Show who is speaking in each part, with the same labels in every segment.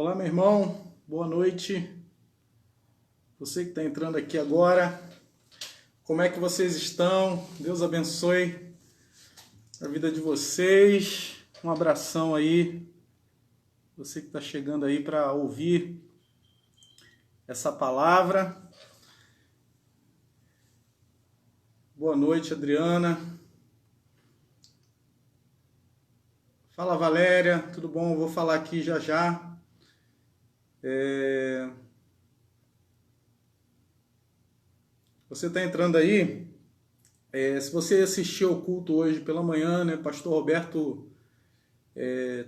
Speaker 1: Olá, meu irmão, boa noite. Você que está entrando aqui agora, como é que vocês estão? Deus abençoe a vida de vocês. Um abração aí, você que está chegando aí para ouvir essa palavra. Boa noite, Adriana. Fala, Valéria, tudo bom? Eu vou falar aqui já já. Você está entrando aí, se você assistiu ao culto hoje pela manhã, né, Pastor Roberto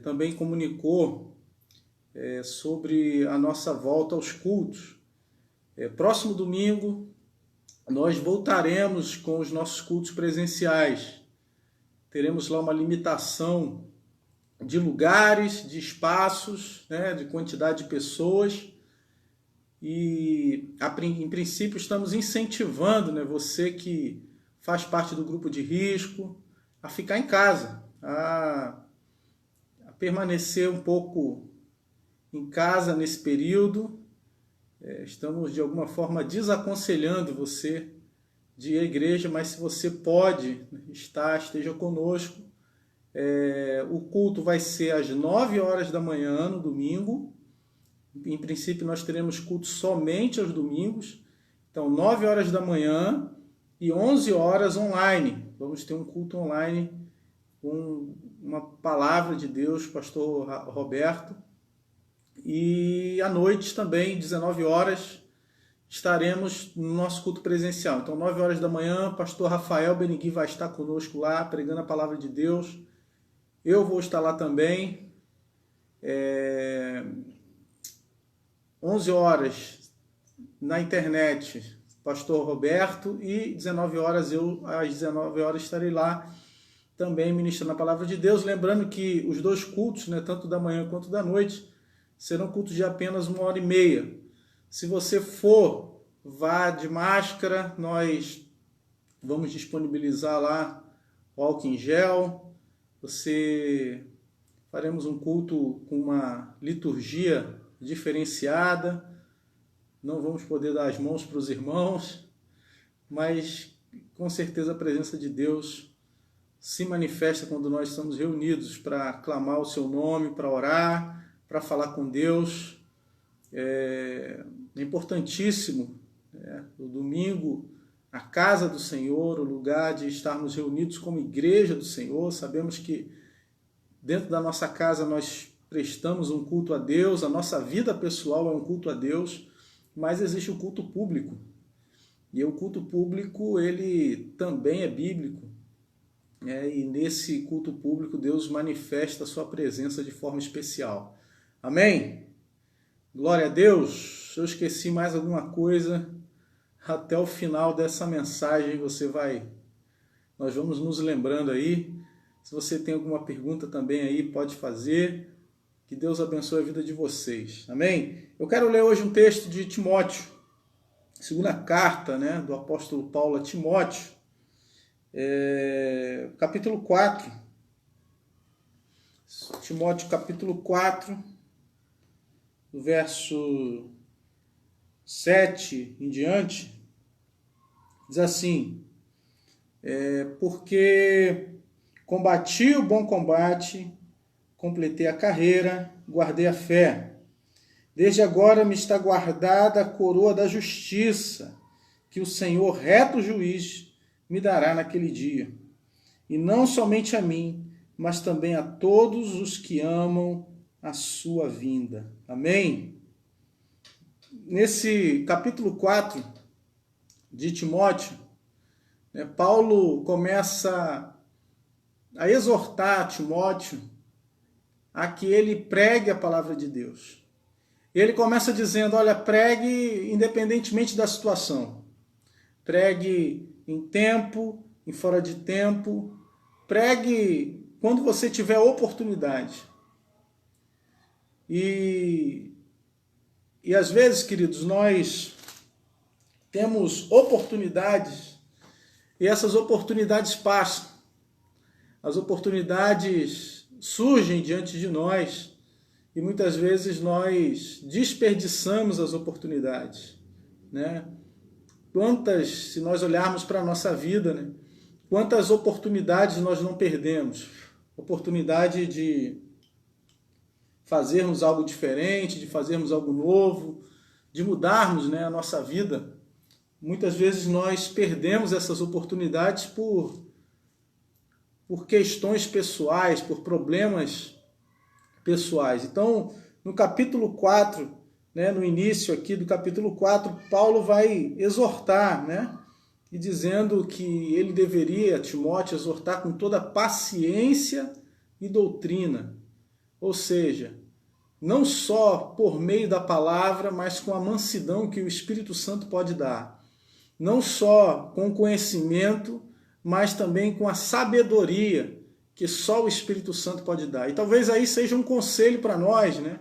Speaker 1: também comunicou sobre a nossa volta aos cultos. Próximo domingo, nós voltaremos com os nossos cultos presenciais. Teremos lá uma limitação de lugares, de espaços, né, de quantidade de pessoas. E, em princípio, estamos incentivando, né, você que faz parte do grupo de risco a ficar em casa, a permanecer um pouco em casa nesse período. Estamos, de alguma forma, desaconselhando você de ir à igreja, mas se você pode estar, esteja conosco. O culto vai ser às 9 horas da manhã, no domingo. Em princípio, nós teremos culto somente aos domingos. Então, 9 horas da manhã e 11 horas online. Vamos ter um culto online com uma palavra de Deus, pastor Roberto. E à noite também, 19 horas, estaremos no nosso culto presencial. Então, 9 horas da manhã, pastor Rafael Benigui vai estar conosco lá, pregando a palavra de Deus. Eu vou estar lá também. 11 horas na internet, pastor Roberto, e 19 horas às 19 horas estarei lá também ministrando a palavra de Deus. Lembrando que os dois cultos, né, tanto da manhã quanto da noite, serão cultos de apenas 1h30. Se você for, vá de máscara, nós vamos disponibilizar lá o álcool em gel. Faremos um culto com uma liturgia diferenciada. Não vamos poder dar as mãos para os irmãos, mas com certeza a presença de Deus se manifesta quando nós estamos reunidos para clamar o seu nome, para orar, para falar com Deus. É importantíssimo, o domingo, a casa do Senhor, o lugar de estarmos reunidos como igreja do Senhor. Sabemos que dentro da nossa casa nós prestamos um culto a Deus, a nossa vida pessoal é um culto a Deus, mas existe o culto público. E o culto público, ele também é bíblico. E nesse culto público, Deus manifesta a sua presença de forma especial. Amém? Glória a Deus. Se eu esqueci mais alguma coisa, até o final dessa mensagem nós vamos nos lembrando aí. Se você tem alguma pergunta também aí, pode fazer. Que Deus abençoe a vida de vocês. Amém? Eu quero ler hoje um texto de Timóteo, segunda carta, né, do apóstolo Paulo a Timóteo, capítulo 4. Timóteo, capítulo 4, do verso 7 em diante, diz assim: porque combati o bom combate, completei a carreira, guardei a fé. Desde agora me está guardada a coroa da justiça, que o Senhor, reto juiz, me dará naquele dia. E não somente a mim, mas também a todos os que amam a sua vinda. Amém? Nesse capítulo 4 de Timóteo, Paulo começa a exortar Timóteo a que ele pregue a palavra de Deus. Ele começa dizendo: olha, pregue independentemente da situação. Pregue em tempo, em fora de tempo. Pregue quando você tiver oportunidade. E às vezes, queridos, nós temos oportunidades e essas oportunidades passam. As oportunidades surgem diante de nós e muitas vezes nós desperdiçamos as oportunidades, né? Quantas, se nós olharmos para a nossa vida, né? Quantas oportunidades nós não perdemos? Oportunidade de fazermos algo diferente, de fazermos algo novo, de mudarmos, né, a nossa vida. Muitas vezes nós perdemos essas oportunidades por questões pessoais, por problemas pessoais. Então, no capítulo 4, né, no início aqui do capítulo 4, Paulo vai exortar, né, e dizendo que ele deveria, Timóteo, exortar com toda paciência e doutrina. Ou seja, não só por meio da palavra, mas com a mansidão que o Espírito Santo pode dar. Não só com conhecimento, mas também com a sabedoria que só o Espírito Santo pode dar. E talvez aí seja um conselho para nós, né?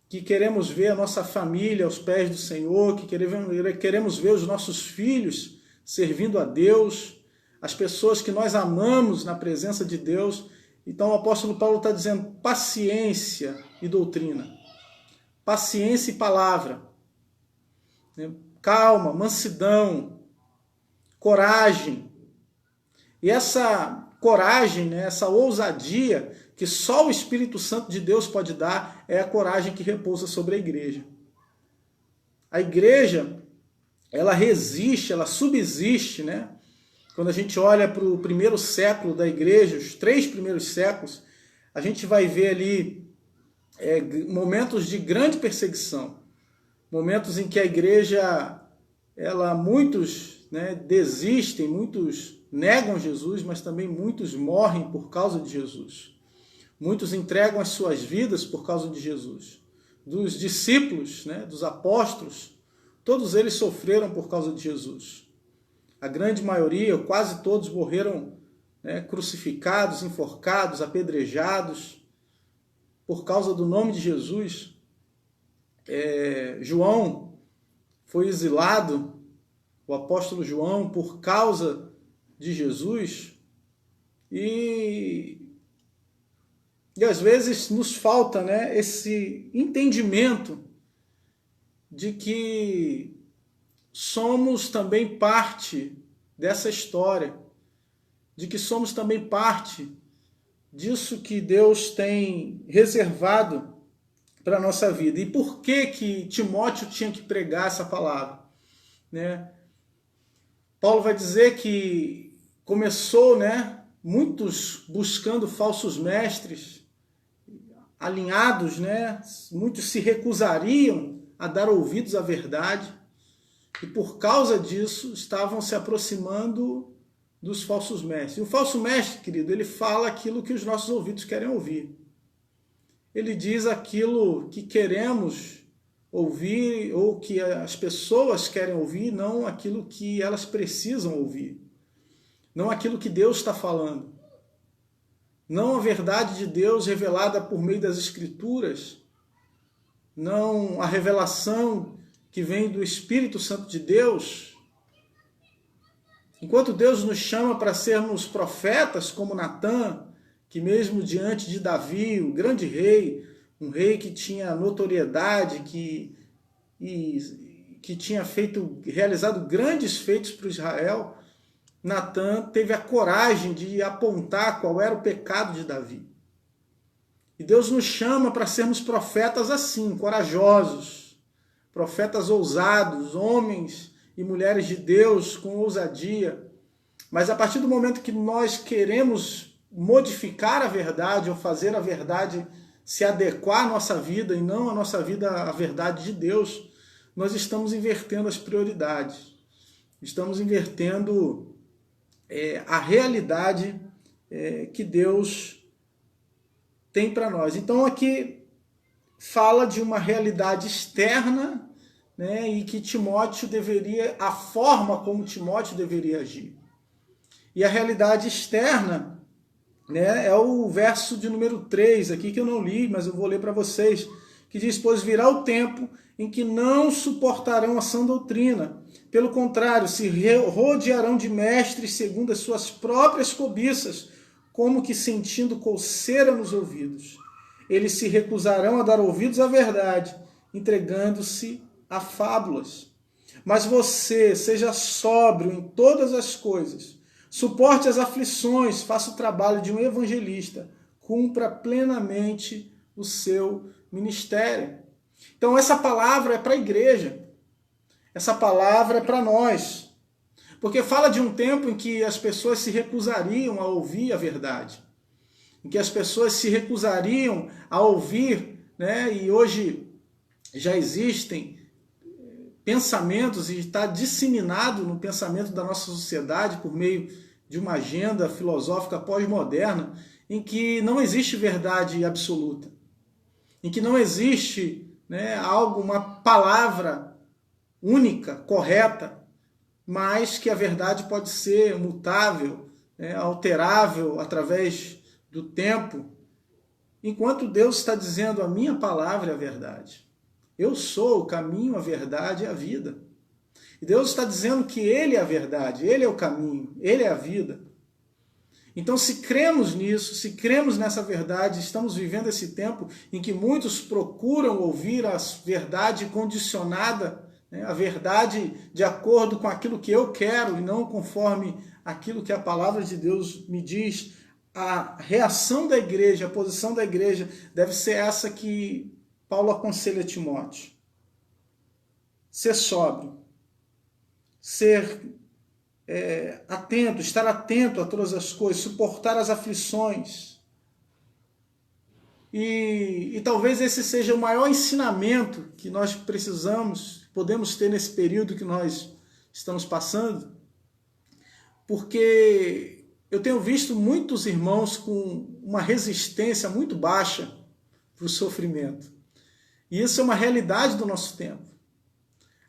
Speaker 1: Que queremos ver a nossa família aos pés do Senhor, que queremos ver os nossos filhos servindo a Deus, as pessoas que nós amamos na presença de Deus. Então o apóstolo Paulo está dizendo paciência e doutrina, paciência e palavra, calma, mansidão, coragem. E essa coragem, né, essa ousadia que só o Espírito Santo de Deus pode dar, é a coragem que repousa sobre a igreja. A igreja, ela resiste, ela subsiste, né? Quando a gente olha para o primeiro século da igreja, os 3 primeiros séculos, a gente vai ver ali momentos de grande perseguição, momentos em que a igreja, muitos, né, desistem, muitos negam Jesus, mas também muitos morrem por causa de Jesus. Muitos entregam as suas vidas por causa de Jesus. Dos discípulos, né, dos apóstolos, todos eles sofreram por causa de Jesus. A grande maioria, quase todos, morreram, né, crucificados, enforcados, apedrejados, por causa do nome de Jesus. João foi exilado, o apóstolo João, por causa de Jesus, e às vezes nos falta, né, esse entendimento de que somos também parte dessa história, de que somos também parte disso que Deus tem reservado para a nossa vida. E por que Timóteo tinha que pregar essa palavra, né? Paulo vai dizer que começou, né, muitos buscando falsos mestres, alinhados, né, muitos se recusariam a dar ouvidos à verdade, e por causa disso estavam se aproximando dos falsos mestres. E o falso mestre, querido, ele fala aquilo que os nossos ouvidos querem ouvir. Ele diz aquilo que queremos ouvir ou que as pessoas querem ouvir, não aquilo que elas precisam ouvir. Não aquilo que Deus está falando. Não a verdade de Deus revelada por meio das Escrituras. Não a revelação que vem do Espírito Santo de Deus. Enquanto Deus nos chama para sermos profetas como Natã, que mesmo diante de Davi, o grande rei, um rei que tinha notoriedade, que tinha realizado grandes feitos para Israel, Natã teve a coragem de apontar qual era o pecado de Davi. E Deus nos chama para sermos profetas assim, corajosos, profetas ousados, homens e mulheres de Deus com ousadia. Mas a partir do momento que nós queremos modificar a verdade ou fazer a verdade se adequar à nossa vida e não a nossa vida à verdade de Deus, nós estamos invertendo as prioridades. Estamos invertendo a realidade que Deus tem para nós. Então aqui fala de uma realidade externa, né, e que Timóteo a forma como Timóteo deveria agir. E a realidade externa, né, é o verso de número 3 aqui, que eu não li, mas eu vou ler para vocês, que diz: pois virá o tempo em que não suportarão a sã doutrina. Pelo contrário, se rodearão de mestres segundo as suas próprias cobiças, como que sentindo coceira nos ouvidos. eles se recusarão a dar ouvidos à verdade, entregando-se a fábulas. Mas você seja sóbrio em todas as coisas, suporte as aflições, faça o trabalho de um evangelista, cumpra plenamente o seu ministério. Então essa palavra é para a igreja, essa palavra é para nós, porque fala de um tempo em que as pessoas se recusariam a ouvir a verdade, em que as pessoas se recusariam a ouvir, né? E hoje já existem pensamentos e está disseminado no pensamento da nossa sociedade por meio de uma agenda filosófica pós-moderna em que não existe verdade absoluta, em que não existe, né, uma palavra única, correta, mas que a verdade pode ser mutável, né, alterável através do tempo, enquanto Deus está dizendo a minha palavra é a verdade. Eu sou o caminho, a verdade e a vida. E Deus está dizendo que Ele é a verdade, Ele é o caminho, Ele é a vida. Então, se cremos nisso, se cremos nessa verdade, estamos vivendo esse tempo em que muitos procuram ouvir a verdade condicionada, né, a verdade de acordo com aquilo que eu quero e não conforme aquilo que a palavra de Deus me diz. A reação da igreja, a posição da igreja deve ser essa que Paulo aconselha Timóteo: ser sóbrio, ser atento, estar atento a todas as coisas, suportar as aflições. E talvez esse seja o maior ensinamento que nós podemos ter nesse período que nós estamos passando, porque eu tenho visto muitos irmãos com uma resistência muito baixa para o sofrimento. E isso é uma realidade do nosso tempo.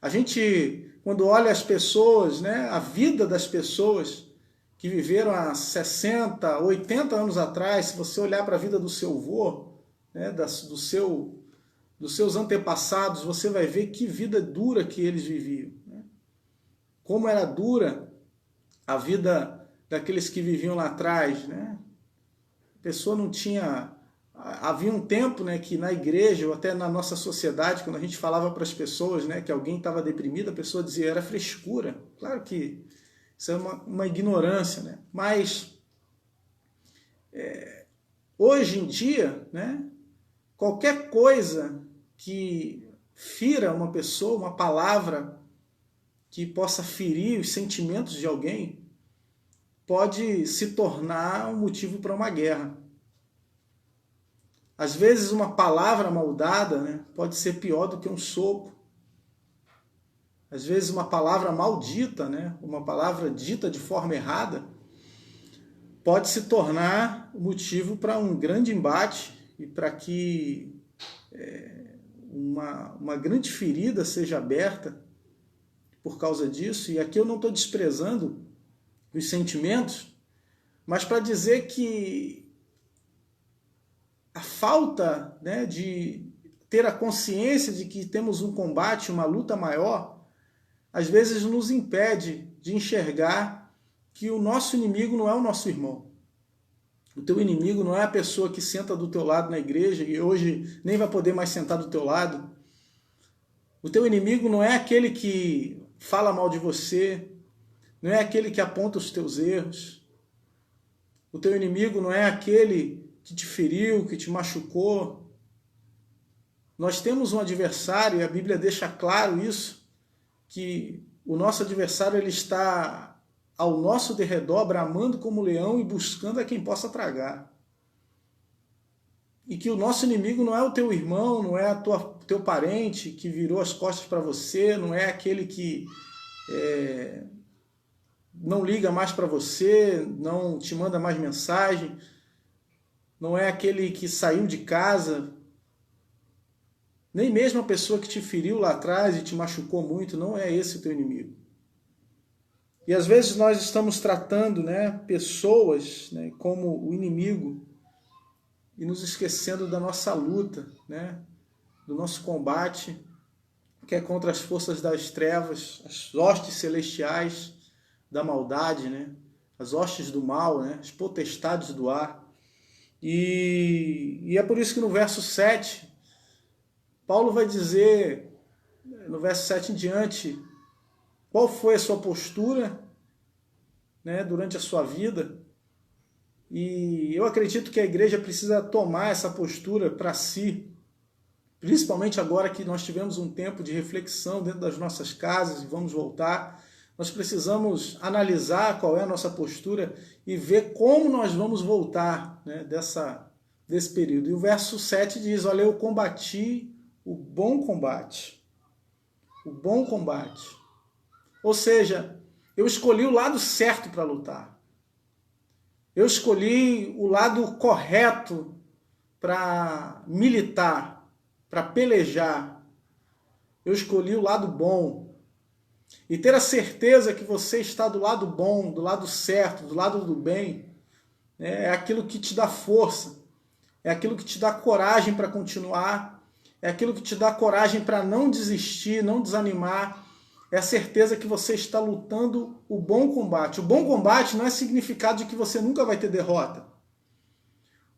Speaker 1: A gente, quando olha as pessoas, né, a vida das pessoas que viveram há 60, 80 anos atrás, se você olhar para a vida do seu avô, né, dos seus antepassados, você vai ver que vida dura que eles viviam, né? Como era dura a vida daqueles que viviam lá atrás, né? A pessoa não tinha... Havia um tempo, né, que na igreja, ou até na nossa sociedade, quando a gente falava para as pessoas, né, que alguém estava deprimido, a pessoa dizia era frescura. Claro que isso é uma ignorância, né? Mas hoje em dia, né, qualquer coisa que fira uma pessoa, uma palavra que possa ferir os sentimentos de alguém, pode se tornar um motivo para uma guerra. Às vezes uma palavra mal dada, né, pode ser pior do que um sopro. Às vezes uma palavra maldita, né, uma palavra dita de forma errada, pode se tornar motivo para um grande embate e para que uma grande ferida seja aberta por causa disso. E aqui eu não estou desprezando os sentimentos, mas para dizer que a falta, né, de ter a consciência de que temos um combate, uma luta maior, às vezes nos impede de enxergar que o nosso inimigo não é o nosso irmão. O teu inimigo não é a pessoa que senta do teu lado na igreja e hoje nem vai poder mais sentar do teu lado. O teu inimigo não é aquele que fala mal de você, não é aquele que aponta os teus erros. O teu inimigo não é aquele que te feriu, que te machucou. Nós temos um adversário, e a Bíblia deixa claro isso, que o nosso adversário ele está ao nosso derredor, bramando como leão e buscando a quem possa tragar. E que o nosso inimigo não é o teu irmão, não é teu parente que virou as costas para você, não é aquele que não liga mais para você, não te manda mais mensagem, não é aquele que saiu de casa, nem mesmo a pessoa que te feriu lá atrás e te machucou muito, não é esse o teu inimigo. E às vezes nós estamos tratando, né, pessoas, né, como o inimigo e nos esquecendo da nossa luta, né, do nosso combate, que é contra as forças das trevas, as hostes celestiais da maldade, né, as hostes do mal, né, as potestades do ar. E é por isso que no verso 7, Paulo vai dizer, no verso 7 em diante, qual foi a sua postura, né, durante a sua vida. E eu acredito que a igreja precisa tomar essa postura para si, principalmente agora que nós tivemos um tempo de reflexão dentro das nossas casas e vamos voltar. Nós precisamos analisar qual é a nossa postura e ver como nós vamos voltar, né, desse período. E o verso 7 diz, olha, eu combati o bom combate. O bom combate. Ou seja, eu escolhi o lado certo para lutar. Eu escolhi o lado correto para militar, para pelejar. Eu escolhi o lado bom. E ter a certeza que você está do lado bom, do lado certo, do lado do bem, é aquilo que te dá força, é aquilo que te dá coragem para continuar, é aquilo que te dá coragem para não desistir, não desanimar. É a certeza que você está lutando o bom combate. O bom combate não é significado de que você nunca vai ter derrota.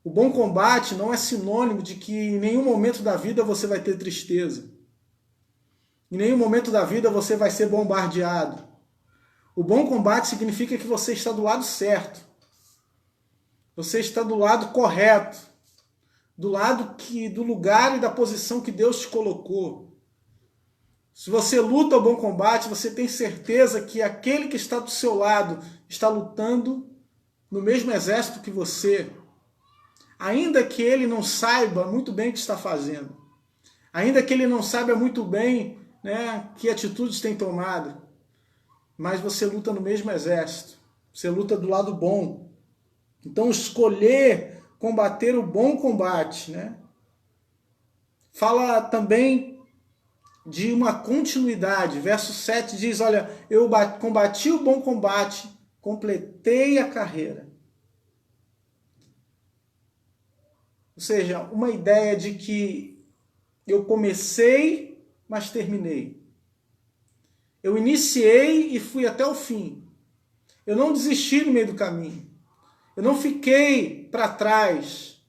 Speaker 1: O bom combate não é sinônimo de que em nenhum momento da vida você vai ter tristeza. Em nenhum momento da vida você vai ser bombardeado. O bom combate significa que você está do lado certo. Você está do lado correto. Do lado do lugar e da posição que Deus te colocou. Se você luta o bom combate, você tem certeza que aquele que está do seu lado está lutando no mesmo exército que você. Ainda que ele não saiba muito bem o que está fazendo. Ainda que ele não saiba muito bem, né, que atitudes tem tomado. Mas você luta no mesmo exército. Você luta do lado bom. Então escolher combater o bom combate, né? Fala também de uma continuidade. Verso 7 diz, olha, eu combati o bom combate, completei a carreira. Ou seja, uma ideia de que eu comecei, mas terminei. Eu iniciei e fui até o fim. Eu não desisti no meio do caminho. Eu não fiquei para trás.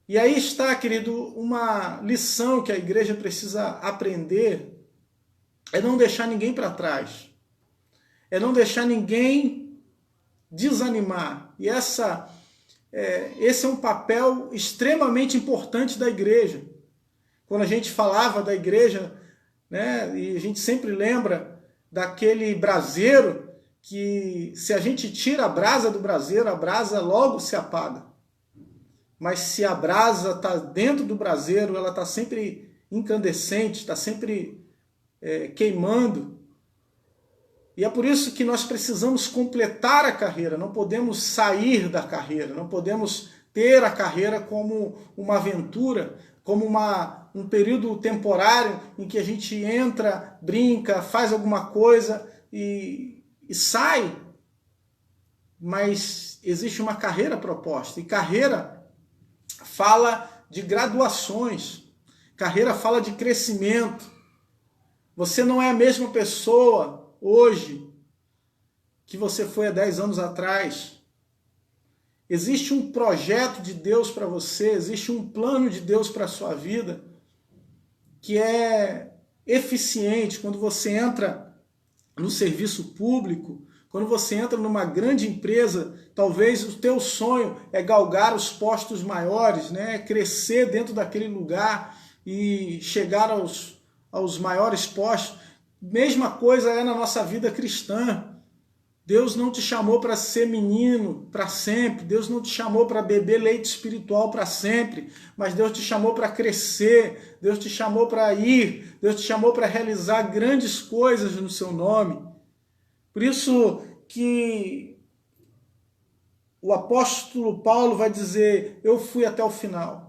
Speaker 1: E aí está, querido, uma lição que a igreja precisa aprender, é não deixar ninguém para trás. É não deixar ninguém desanimar. E esse é um papel extremamente importante da igreja. Quando a gente falava da igreja, né, e a gente sempre lembra daquele braseiro que se a gente tira a brasa do braseiro, a brasa logo se apaga. Mas se a brasa está dentro do braseiro, ela está sempre incandescente, está sempre queimando. E é por isso que nós precisamos completar a carreira, não podemos sair da carreira, não podemos ter a carreira como uma aventura, como um período temporário em que a gente entra, brinca, faz alguma coisa e sai. Mas existe uma carreira proposta, e carreira fala de graduações, carreira fala de crescimento. Você não é a mesma pessoa hoje que você foi há 10 anos atrás. Existe um projeto de Deus para você, existe um plano de Deus para a sua vida que é eficiente. Quando você entra no serviço público, quando você entra numa grande empresa, talvez o teu sonho é galgar os postos maiores, né? Crescer dentro daquele lugar e chegar aos maiores postos. Mesma coisa é na nossa vida cristã. Deus não te chamou para ser menino para sempre, Deus não te chamou para beber leite espiritual para sempre, mas Deus te chamou para crescer, Deus te chamou para ir, Deus te chamou para realizar grandes coisas no seu nome. Por isso que o apóstolo Paulo vai dizer, eu fui até o final.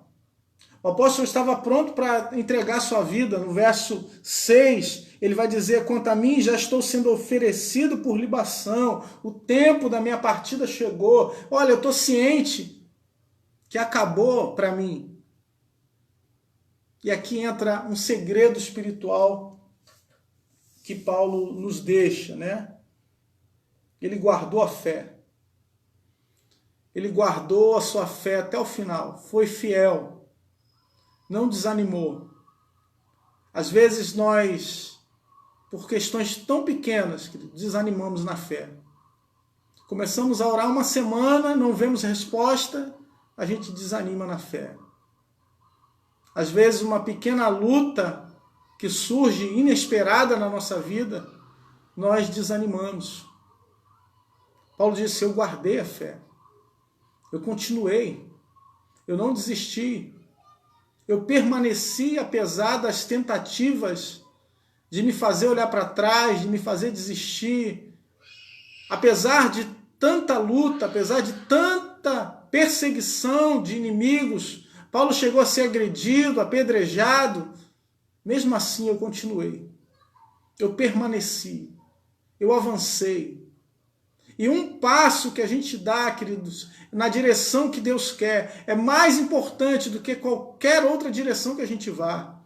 Speaker 1: O apóstolo estava pronto para entregar sua vida. No verso 6, ele vai dizer, quanto a mim, já estou sendo oferecido por libação, o tempo da minha partida chegou. Olha, eu estou ciente que acabou para mim. E aqui entra um segredo espiritual que Paulo nos deixa, né? Ele guardou a fé. ele guardou a sua fé até o final, foi fiel, não desanimou. Às vezes nós, por questões tão pequenas, desanimamos na fé. Começamos a orar uma semana, não vemos resposta, a gente desanima na fé. Às vezes uma pequena luta que surge inesperada na nossa vida, nós desanimamos. Paulo disse, eu guardei a fé, eu continuei, eu não desisti, eu permaneci apesar das tentativas de me fazer olhar para trás, de me fazer desistir, apesar de tanta luta, apesar de tanta perseguição de inimigos. Paulo chegou a ser agredido, apedrejado, mesmo assim eu continuei, eu permaneci, eu avancei. E um passo que a gente dá, queridos, na direção que Deus quer, é mais importante do que qualquer outra direção que a gente vá.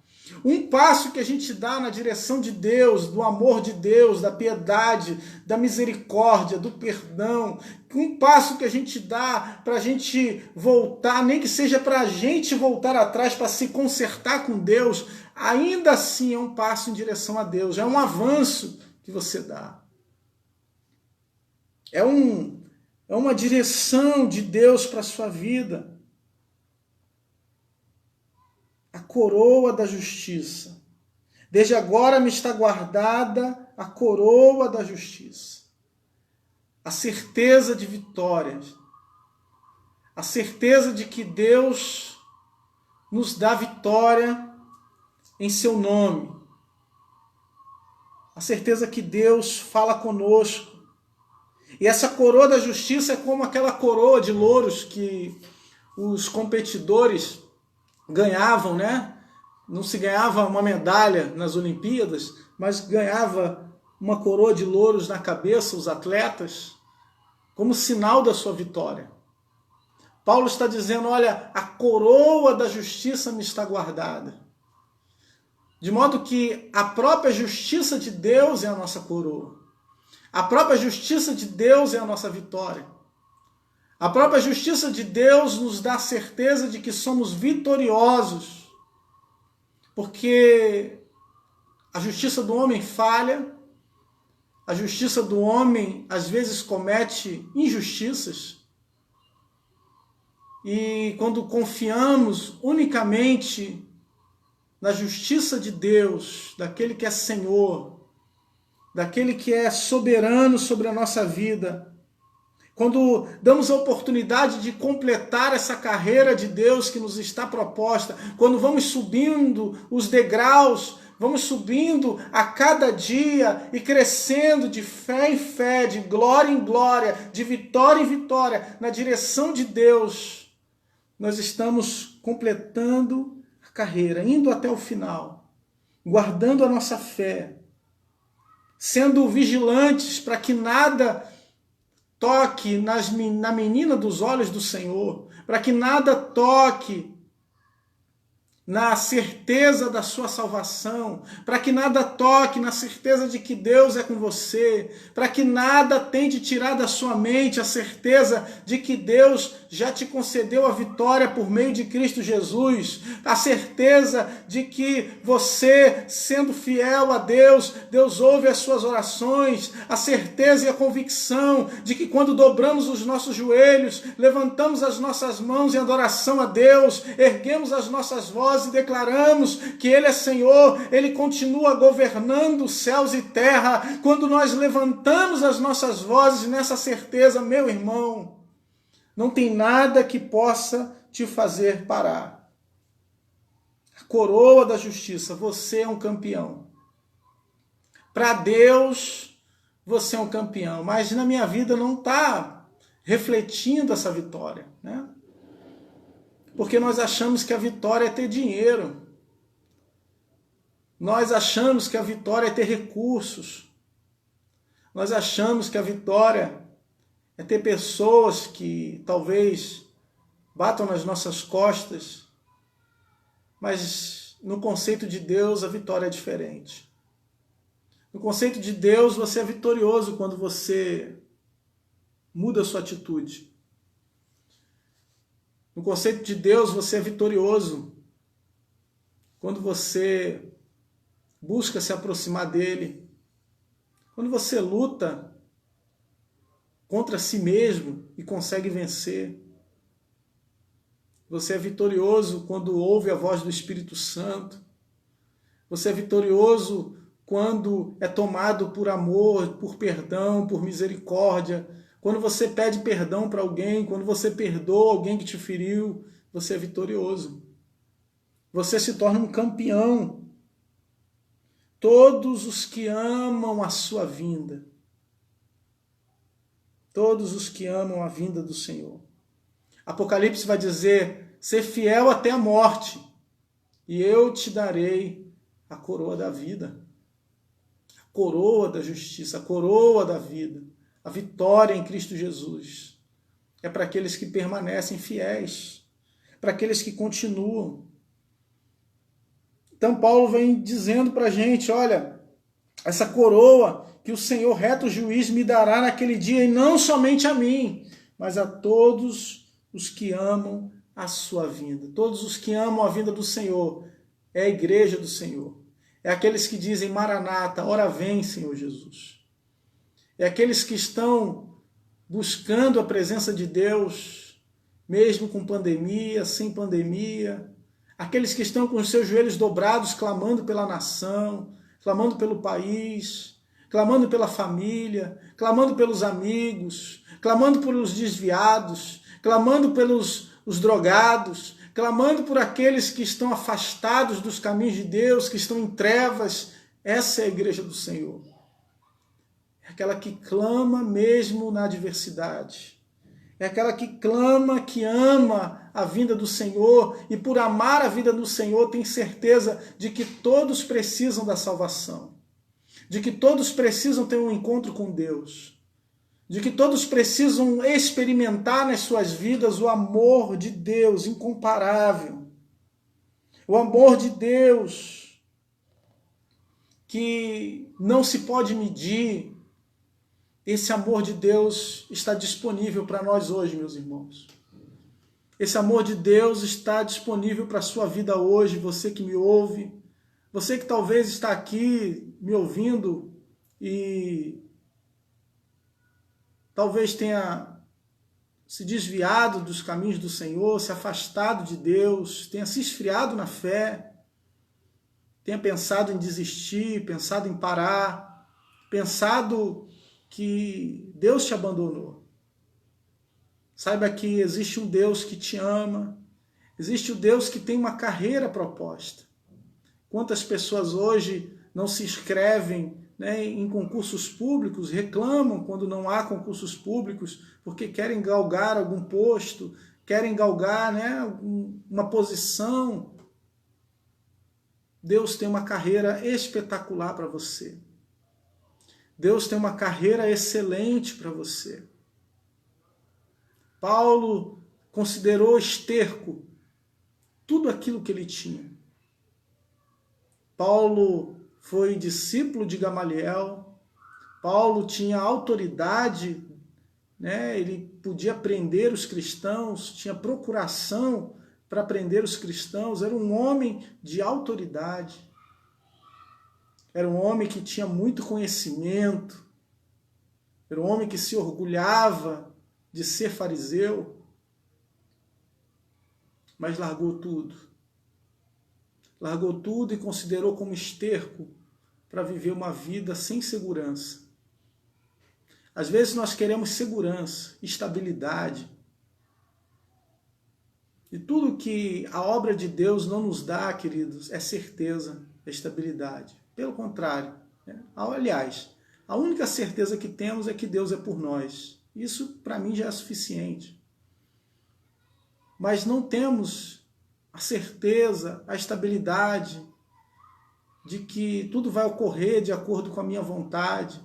Speaker 1: Um passo que a gente dá na direção de Deus, do amor de Deus, da piedade, da misericórdia, do perdão. Um passo que a gente dá para a gente voltar, nem que seja para a gente voltar atrás, para se consertar com Deus, ainda assim é um passo em direção a Deus, é um avanço que você dá. É uma direção de Deus para a sua vida. A coroa da justiça. Desde agora me está guardada a coroa da justiça. A certeza de vitórias. A certeza de que Deus nos dá vitória em seu nome. A certeza que Deus fala conosco. E essa coroa da justiça é como aquela coroa de louros que os competidores ganhavam, né? Não se ganhava uma medalha nas Olimpíadas, mas ganhava uma coroa de louros na cabeça, os atletas, como sinal da sua vitória. Paulo está dizendo, olha, a coroa da justiça me está guardada. De modo que a própria justiça de Deus é a nossa coroa. A própria justiça de Deus é a nossa vitória. A própria justiça de Deus nos dá a certeza de que somos vitoriosos. Porque a justiça do homem falha, a justiça do homem às vezes comete injustiças. E quando confiamos unicamente na justiça de Deus, daquele que é Senhor, daquele que é soberano sobre a nossa vida, quando damos a oportunidade de completar essa carreira de Deus que nos está proposta, quando vamos subindo os degraus, vamos subindo a cada dia e crescendo de fé em fé, de glória em glória, de vitória em vitória, na direção de Deus, nós estamos completando a carreira, indo até o final, guardando a nossa fé, sendo vigilantes para que nada toque na menina dos olhos do Senhor, para que nada toque na certeza da sua salvação, para que nada toque na certeza de que Deus é com você, para que nada tente tirar da sua mente a certeza de que Deus já te concedeu a vitória por meio de Cristo Jesus, a certeza de que você, sendo fiel a Deus, Deus ouve as suas orações, a certeza e a convicção de que quando dobramos os nossos joelhos, levantamos as nossas mãos em adoração a Deus, erguemos as nossas vozes e declaramos que Ele é Senhor, Ele continua governando céus e terra. Quando nós levantamos as nossas vozes nessa certeza, meu irmão, não tem nada que possa te fazer parar. A coroa da justiça, você é um campeão. Para Deus, você é um campeão, mas na minha vida não está refletindo essa vitória, né? Porque nós achamos que a vitória é ter dinheiro. Nós achamos que a vitória é ter recursos. Nós achamos que a vitória é ter pessoas que talvez batam nas nossas costas. Mas no conceito de Deus, a vitória é diferente. No conceito de Deus, você é vitorioso quando você muda a sua atitude. No conceito de Deus, você é vitorioso quando você busca se aproximar dele. Quando você luta contra si mesmo e consegue vencer. Você é vitorioso quando ouve a voz do Espírito Santo. Você é vitorioso quando é tomado por amor, por perdão, por misericórdia. Quando você pede perdão para alguém, quando você perdoa alguém que te feriu, você é vitorioso. Você se torna um campeão. Todos os que amam a sua vinda. Todos os que amam a vinda do Senhor. Apocalipse vai dizer, ser fiel até a morte, e eu te darei a coroa da vida, a coroa da justiça, a coroa da vida, a vitória em Cristo Jesus. É para aqueles que permanecem fiéis, para aqueles que continuam. Então Paulo vem dizendo para a gente, olha, essa coroa que o Senhor reto juiz me dará naquele dia, e não somente a mim, mas a todos os que amam a sua vinda. Todos os que amam a vinda do Senhor. É a igreja do Senhor. É aqueles que dizem, Maranata, ora vem, Senhor Jesus. É aqueles que estão buscando a presença de Deus, mesmo com pandemia, sem pandemia. Aqueles que estão com os seus joelhos dobrados, clamando pela nação, clamando pelo país, clamando pela família, clamando pelos amigos, clamando pelos desviados, clamando pelos os drogados, clamando por aqueles que estão afastados dos caminhos de Deus, que estão em trevas. Essa é a igreja do Senhor. É aquela que clama mesmo na adversidade. É aquela que clama, que ama a vinda do Senhor, e por amar a vida do Senhor tem certeza de que todos precisam da salvação, de que todos precisam ter um encontro com Deus, de que todos precisam experimentar nas suas vidas o amor de Deus incomparável, o amor de Deus que não se pode medir. Esse amor de Deus está disponível para nós hoje, meus irmãos. Esse amor de Deus está disponível para a sua vida hoje, você que me ouve, você que talvez está aqui me ouvindo e talvez tenha se desviado dos caminhos do Senhor, se afastado de Deus, tenha se esfriado na fé, tenha pensado em desistir, pensado em parar, pensado que Deus te abandonou. Saiba que existe um Deus que te ama, existe um Deus que tem uma carreira proposta. Quantas pessoas hoje não se inscrevem, né, em concursos públicos, reclamam quando não há concursos públicos, porque querem galgar algum posto, querem galgar, né, uma posição. Deus tem uma carreira espetacular para você. Deus tem uma carreira excelente para você. Paulo considerou esterco tudo aquilo que ele tinha. Paulo foi discípulo de Gamaliel. Paulo tinha autoridade, né? Ele podia prender os cristãos, tinha procuração para prender os cristãos. Era um homem de autoridade. Era um homem que tinha muito conhecimento. Era um homem que se orgulhava de ser fariseu. Mas largou tudo. Largou tudo e considerou como esterco para viver uma vida sem segurança. Às vezes nós queremos segurança, estabilidade. E tudo que a obra de Deus não nos dá, queridos, é certeza, é estabilidade. Pelo contrário, né? Aliás, a única certeza que temos é que Deus é por nós. Isso para mim já é suficiente. Mas não temos a certeza, a estabilidade de que tudo vai ocorrer de acordo com a minha vontade,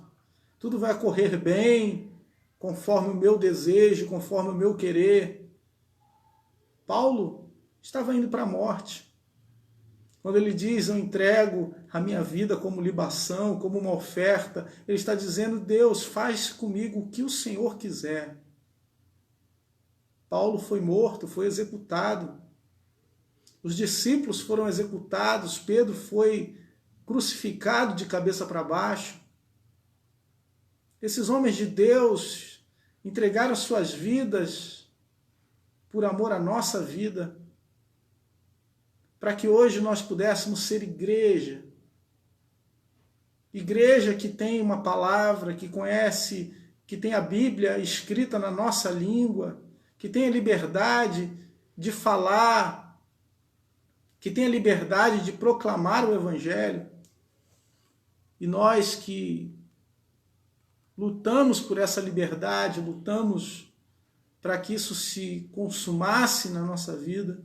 Speaker 1: tudo vai ocorrer bem, conforme o meu desejo, conforme o meu querer. Paulo estava indo para a morte. Quando ele diz, eu entrego a minha vida como libação, como uma oferta, ele está dizendo, Deus, faz comigo o que o Senhor quiser. Paulo foi morto, foi executado. Os discípulos foram executados, Pedro foi crucificado de cabeça para baixo. Esses homens de Deus entregaram suas vidas por amor à nossa vida, para que hoje nós pudéssemos ser igreja. Igreja que tem uma palavra, que conhece, que tem a Bíblia escrita na nossa língua, que tem a liberdade de falar, que tem a liberdade de proclamar o Evangelho. E nós que lutamos por essa liberdade, lutamos para que isso se consumasse na nossa vida,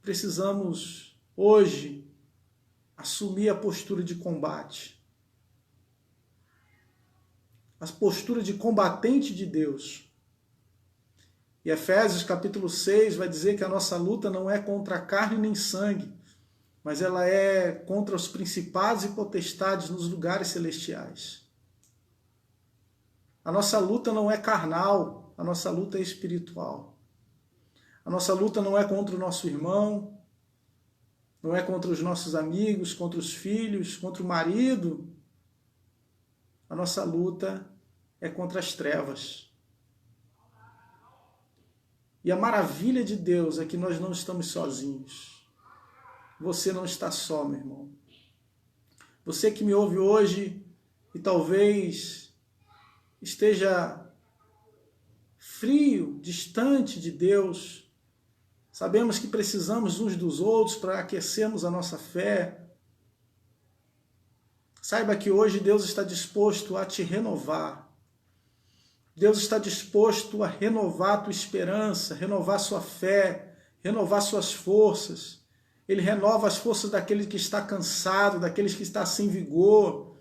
Speaker 1: precisamos hoje assumir a postura de combate. A postura de combatente de Deus. E Efésios capítulo 6 vai dizer que a nossa luta não é contra carne nem sangue, mas ela é contra os principados e potestades nos lugares celestiais. A nossa luta não é carnal, a nossa luta é espiritual. A nossa luta não é contra o nosso irmão, não é contra os nossos amigos, contra os filhos, contra o marido. A nossa luta é contra as trevas. E a maravilha de Deus é que nós não estamos sozinhos. Você não está só, meu irmão. Você que me ouve hoje e talvez esteja frio, distante de Deus, sabemos que precisamos uns dos outros para aquecermos a nossa fé. Saiba que hoje Deus está disposto a te renovar. Deus está disposto a renovar a tua esperança, renovar sua fé, renovar suas forças. Ele renova as forças daquele que está cansado, daqueles que está sem vigor,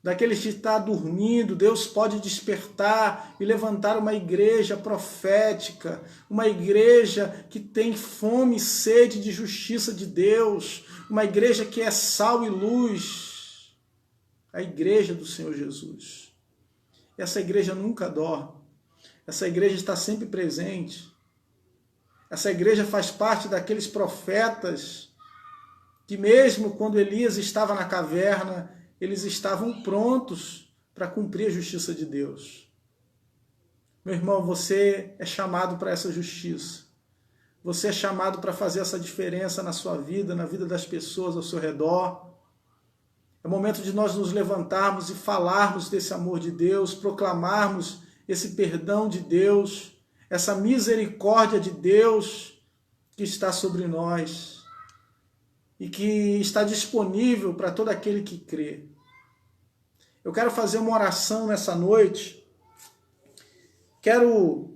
Speaker 1: daqueles que está dormindo. Deus pode despertar e levantar uma igreja profética, uma igreja que tem fome e sede de justiça de Deus, uma igreja que é sal e luz, a igreja do Senhor Jesus. Essa igreja nunca dorme. Essa igreja está sempre presente. Essa igreja faz parte daqueles profetas que mesmo quando Elias estava na caverna, eles estavam prontos para cumprir a justiça de Deus. Meu irmão, você é chamado para essa justiça. Você é chamado para fazer essa diferença na sua vida, na vida das pessoas ao seu redor. É momento de nós nos levantarmos e falarmos desse amor de Deus, proclamarmos esse perdão de Deus, essa misericórdia de Deus que está sobre nós e que está disponível para todo aquele que crê. Eu quero fazer uma oração nessa noite. Quero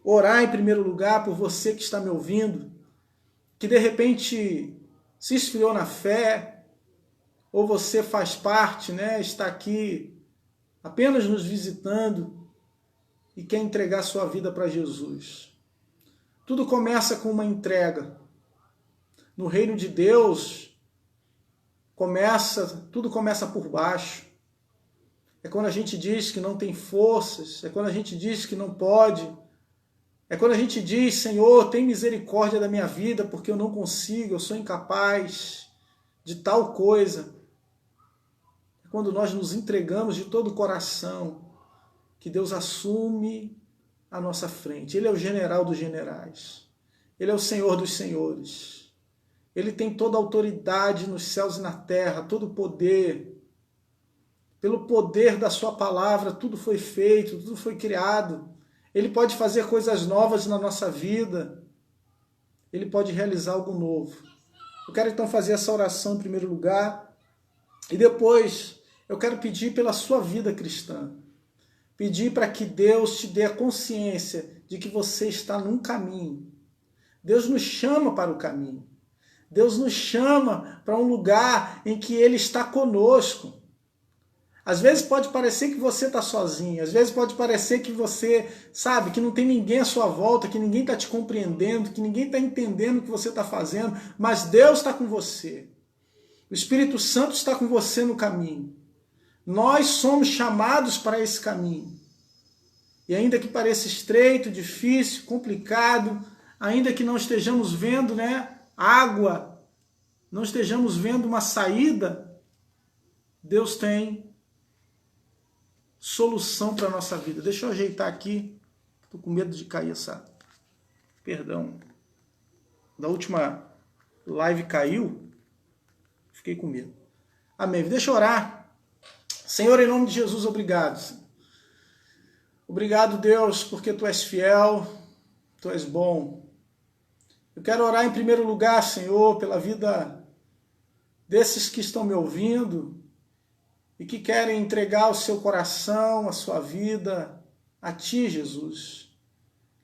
Speaker 1: orar em primeiro lugar por você que está me ouvindo, que de repente se esfriou na fé, ou você faz parte, está aqui apenas nos visitando e quer entregar sua vida para Jesus. Tudo começa com uma entrega. No reino de Deus, tudo começa por baixo. É quando a gente diz que não tem forças, é quando a gente diz que não pode, é quando a gente diz, Senhor, tem misericórdia da minha vida, porque eu não consigo, eu sou incapaz de tal coisa. Quando nós nos entregamos de todo o coração, que Deus assume a nossa frente. Ele é o general dos generais. Ele é o Senhor dos senhores. Ele tem toda a autoridade nos céus e na terra, todo o poder. Pelo poder da sua palavra, tudo foi feito, tudo foi criado. Ele pode fazer coisas novas na nossa vida. Ele pode realizar algo novo. Eu quero então fazer essa oração em primeiro lugar. E depois eu quero pedir pela sua vida cristã. Pedir para que Deus te dê a consciência de que você está num caminho. Deus nos chama para o caminho. Deus nos chama para um lugar em que Ele está conosco. Às vezes pode parecer que você está sozinho. Às vezes pode parecer que você, sabe, que não tem ninguém à sua volta, que ninguém está te compreendendo, que ninguém está entendendo o que você está fazendo. Mas Deus está com você. O Espírito Santo está com você no caminho. Nós somos chamados para esse caminho. E ainda que pareça estreito, difícil, complicado, ainda que não estejamos vendo, né, água, não estejamos vendo uma saída, Deus tem solução para a nossa vida. Deixa eu ajeitar aqui, estou com medo de cair essa... Perdão, da última live caiu, fiquei com medo. Amém. Deixa eu orar. Senhor, em nome de Jesus, obrigado, Senhor. Obrigado, Deus, porque Tu és fiel, Tu és bom. Eu quero orar em primeiro lugar, Senhor, pela vida desses que estão me ouvindo e que querem entregar o seu coração, a sua vida a Ti, Jesus.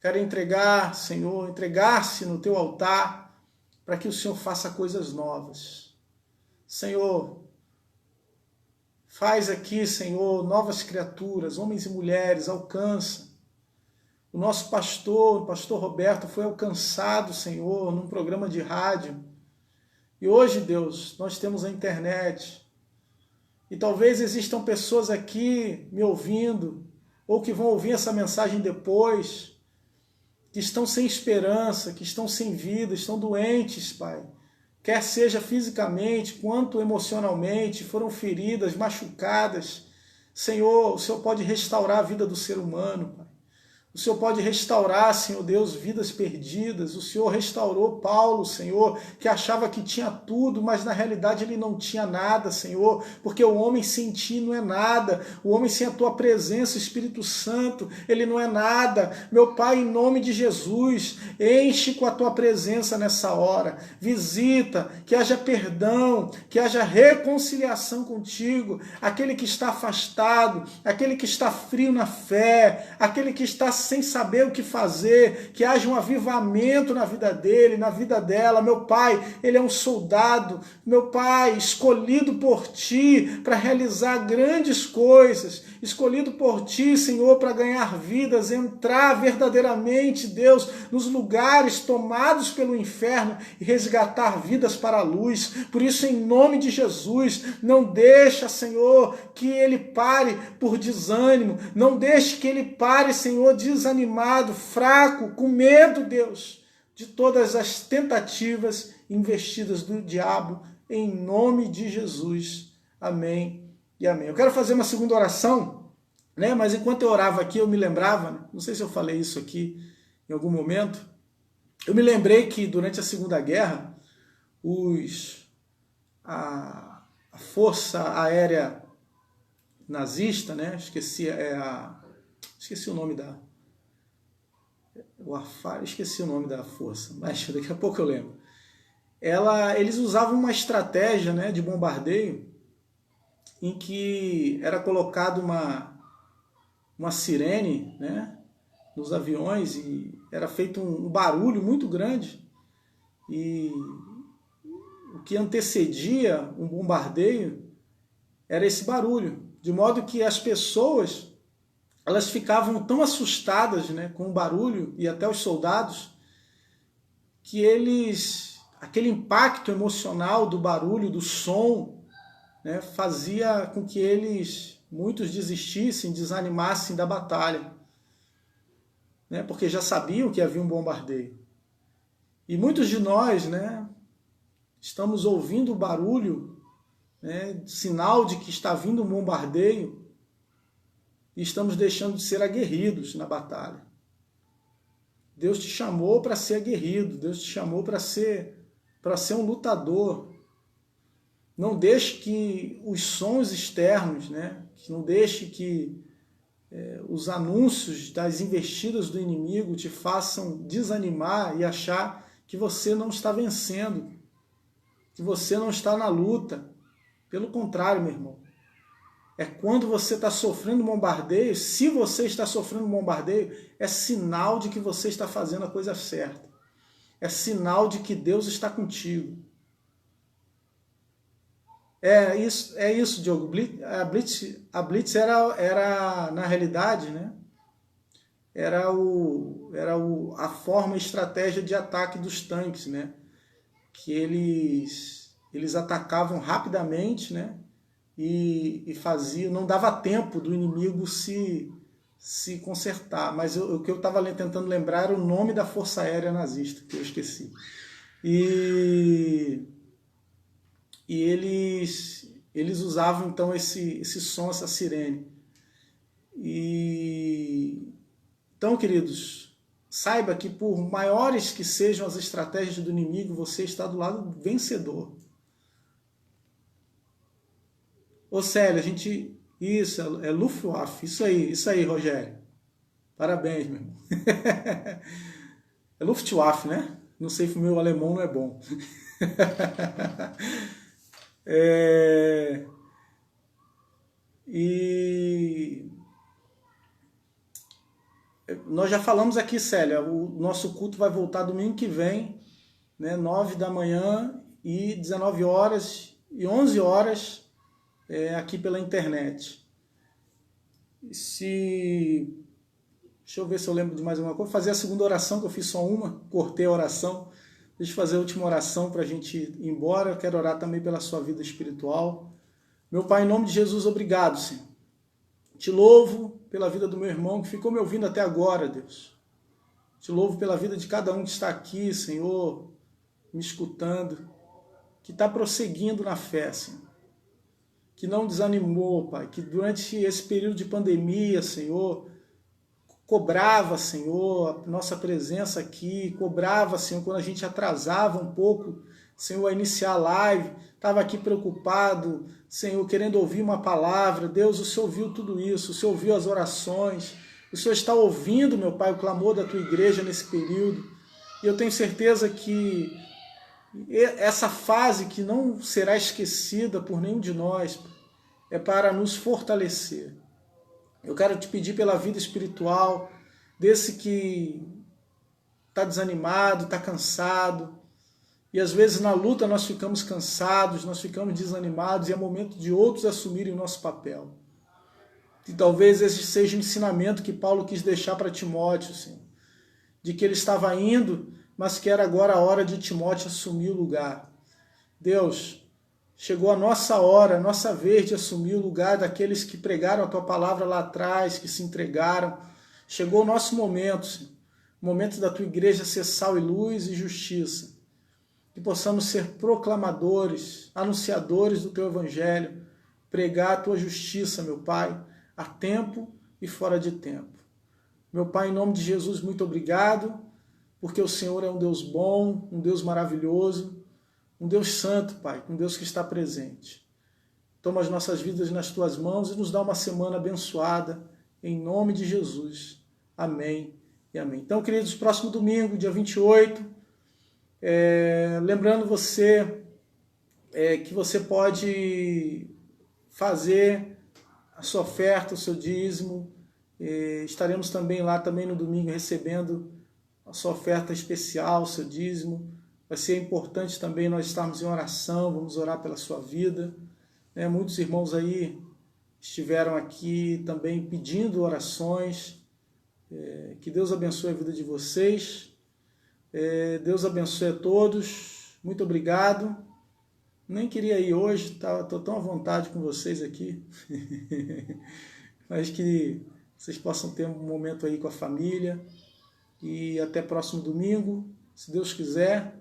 Speaker 1: Querem entregar, Senhor, entregar-se no Teu altar para que o Senhor faça coisas novas. Senhor, faz aqui, Senhor, novas criaturas, homens e mulheres, alcança. O nosso pastor, o pastor Roberto, foi alcançado, Senhor, num programa de rádio. E hoje, Deus, nós temos a internet. E talvez existam pessoas aqui me ouvindo, ou que vão ouvir essa mensagem depois, que estão sem esperança, que estão sem vida, estão doentes, Pai. Quer seja fisicamente, quanto emocionalmente, foram feridas, machucadas. Senhor, o Senhor pode restaurar a vida do ser humano, Pai. O Senhor pode restaurar, Senhor Deus, vidas perdidas. O Senhor restaurou Paulo, Senhor, que achava que tinha tudo, mas na realidade ele não tinha nada, Senhor, porque o homem sem Ti não é nada. O homem sem a Tua presença, Espírito Santo, ele não é nada. Meu Pai, em nome de Jesus, enche com a Tua presença nessa hora. Visita, que haja perdão, que haja reconciliação contigo. Aquele que está afastado, aquele que está frio na fé, aquele que está sem saber o que fazer, que haja um avivamento na vida dele, na vida dela. Meu Pai, ele é um soldado, meu Pai, escolhido por Ti para realizar grandes coisas, escolhido por Ti, Senhor, para ganhar vidas, entrar verdadeiramente, Deus, nos lugares tomados pelo inferno e resgatar vidas para a luz. Por isso, em nome de Jesus, não deixa, Senhor, que ele pare por desânimo, não deixe que ele pare, Senhor, desanimado, fraco, com medo, Deus, de todas as tentativas investidas do diabo, em nome de Jesus. Amém e amém. Eu quero fazer uma segunda oração, né? Mas enquanto eu orava aqui, eu me lembrava, não sei se eu falei isso aqui em algum momento, eu me lembrei que durante a Segunda Guerra, a Força Aérea Nazista, né? Esqueci o nome esqueci o nome da força, mas daqui a pouco eu lembro. Eles usavam uma estratégia, né, de bombardeio em que era colocado uma sirene, né, nos aviões e era feito um barulho muito grande. E o que antecedia um bombardeio era esse barulho, de modo que as pessoas elas ficavam tão assustadas, né, com o barulho, e até os soldados, que aquele impacto emocional do barulho, do som, né, fazia com que muitos desistissem, desanimassem da batalha, né, porque já sabiam que havia um bombardeio. E muitos de nós, né, estamos ouvindo o barulho, né, sinal de que está vindo um bombardeio, e estamos deixando de ser aguerridos na batalha. Deus te chamou para ser aguerrido, Deus te chamou para ser um lutador. Não deixe que os sons externos, né, não deixe que os anúncios das investidas do inimigo te façam desanimar e achar que você não está vencendo, que você não está na luta. Pelo contrário, meu irmão. É quando você está sofrendo bombardeio, se você está sofrendo bombardeio, é sinal de que você está fazendo a coisa certa. É sinal de que Deus está contigo. É isso, Diogo. A Blitz era na realidade, né? Era a forma, a estratégia de ataque dos tanques, né? Que eles atacavam rapidamente, né? E não dava tempo do inimigo se se consertar. Mas o que eu estava tentando lembrar era o nome da Força Aérea Nazista, que eu esqueci. E eles usavam então esse som, essa sirene. Então, queridos, saiba que por maiores que sejam as estratégias do inimigo, você está do lado vencedor. Ô Célia, a gente... Isso, é Luftwaffe. Isso aí, Rogério. Parabéns, meu irmão. É Luftwaffe, né? Não sei se o meu alemão não é bom. E nós já falamos aqui, Célia, o nosso culto vai voltar domingo que vem, né, 9 da manhã e 19 horas e 11 horas aqui pela internet. Deixa eu ver se eu lembro de mais alguma coisa. Fazer a segunda oração, que eu fiz só uma, cortei a oração. Deixa eu fazer a última oração para a gente ir embora. Eu quero orar também pela sua vida espiritual. Meu Pai, em nome de Jesus, obrigado, Senhor. Te louvo pela vida do meu irmão que ficou me ouvindo até agora, Deus. Te louvo pela vida de cada um que está aqui, Senhor, me escutando, que está prosseguindo na fé, Senhor. Que não desanimou, Pai, que durante esse período de pandemia, Senhor, cobrava, Senhor, a nossa presença aqui, cobrava, Senhor, quando a gente atrasava um pouco, Senhor, a iniciar a live, estava aqui preocupado, Senhor, querendo ouvir uma palavra. Deus, o Senhor ouviu tudo isso, o Senhor ouviu as orações, o Senhor está ouvindo, meu Pai, o clamor da tua igreja nesse período, e eu tenho certeza que essa fase que não será esquecida por nenhum de nós, é para nos fortalecer. Eu quero te pedir pela vida espiritual desse que está desanimado, está cansado, e às vezes na luta nós ficamos cansados, nós ficamos desanimados, e é momento de outros assumirem o nosso papel. E talvez esse seja o ensinamento que Paulo quis deixar para Timóteo, Senhor, de que ele estava indo, mas que era agora a hora de Timóteo assumir o lugar. Deus, chegou a nossa hora, a nossa vez de assumir o lugar daqueles que pregaram a tua palavra lá atrás, que se entregaram. Chegou o nosso momento, Senhor, o momento da tua igreja ser sal e luz e justiça. Que possamos ser proclamadores, anunciadores do teu evangelho, pregar a tua justiça, meu Pai, a tempo e fora de tempo. Meu Pai, em nome de Jesus, muito obrigado, porque o Senhor é um Deus bom, um Deus maravilhoso, um Deus santo, Pai, um Deus que está presente. Toma as nossas vidas nas tuas mãos e nos dá uma semana abençoada, em nome de Jesus. Amém e amém. Então, queridos, próximo domingo, dia 28, lembrando você que você pode fazer a sua oferta, o seu dízimo. Estaremos também lá também no domingo recebendo a sua oferta especial, o seu dízimo. Vai ser importante também nós estarmos em oração, vamos orar pela sua vida. Muitos irmãos aí estiveram aqui também pedindo orações. Que Deus abençoe a vida de vocês. Deus abençoe a todos. Muito obrigado. Nem queria ir hoje, estou tão à vontade com vocês aqui. Mas que vocês possam ter um momento aí com a família. E até próximo domingo, se Deus quiser.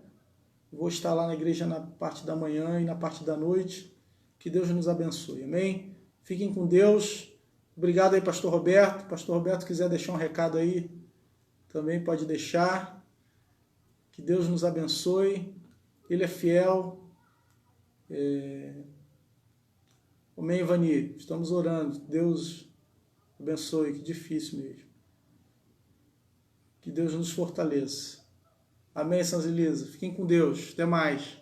Speaker 1: Eu vou estar lá na igreja na parte da manhã e na parte da noite. Que Deus nos abençoe. Amém? Fiquem com Deus. Obrigado aí, Pastor Roberto. Pastor Roberto, quiser deixar um recado aí, também pode deixar. Que Deus nos abençoe. Ele é fiel. Amém, Vani? Estamos orando. Deus abençoe. Que difícil mesmo. Que Deus nos fortaleça. Amém, Sãs Elisa. Fiquem com Deus. Até mais.